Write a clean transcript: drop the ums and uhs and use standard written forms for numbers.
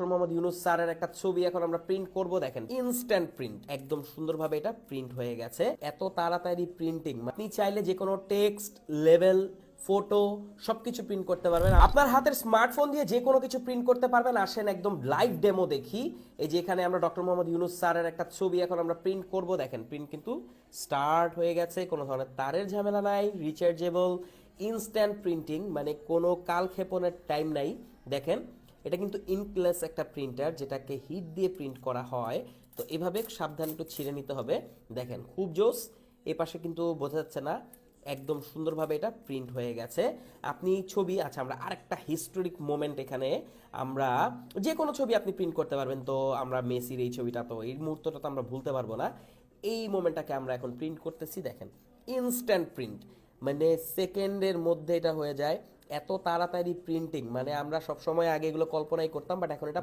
মোহাম্মদ ইউনুস স্যারের একটা ছবি এখন আমরা প্রিন্ট করব। দেখেন ইনস্ট্যান্ট প্রিন্ট, একদম সুন্দরভাবে এটা প্রিন্ট হয়ে গেছে। এত তাড়াতাড়ি প্রিন্টিং, আপনি চাইলে যে কোনো টেক্সট, লেভেল, ফটো সবকিছু প্রিন্ট করতে পারবেন। আপনার হাতের স্মার্টফোন দিয়ে যে কোনো কিছু প্রিন্ট করতে পারবেন। আসেন একদম লাইভ ডেমো দেখি। এই যে এখানে আমরা ডক্টর মোহাম্মদ ইউনুস স্যারের একটা ছবি এখন আমরা প্রিন্ট করব। দেখেন প্রিন্ট কিন্তু স্টার্ট হয়ে গেছে, কোনো ধরনের তারের ঝামেলা নাই, রিচার্জেবল, ইনস্ট্যান্ট প্রিন্টিং, মানে কোনো কালক্ষেপণের টাইম নাই। দেখেন এটা কিন্তু ইনক্লেস একটা প্রিন্টার, যেটাকে হিট দিয়ে প্রিন্ট করা হয়। তো এভাবে সাবধানে একটু ছিঁড়ে নিতে হবে। দেখেন খুব জোস। এ পাশে কিন্তু বোঝা যাচ্ছে না, একদম সুন্দরভাবে এটা প্রিন্ট হয়ে গেছে। আপনি ছবি, আচ্ছা আমরা আরেকটা হিস্টোরিক মোমেন্ট, এখানে আমরা যে কোনো ছবি আপনি প্রিন্ট করতে পারবেন। তো আমরা মেসির এই ছবিটা, তো এই মুহূর্তটা তো আমরা ভুলতে পারবো না। এই মোমেন্টটাকে আমরা এখন প্রিন্ট করতেছি। দেখেন ইনস্ট্যান্ট প্রিন্ট, মানে সেকেন্ডের মধ্যে এটা হয়ে যায়। এত তাড়াতাড়ি প্রিন্টিং, মানে আমরা সব সময় আগে এগুলো কল্পনাই করতাম, বাট এখন এটা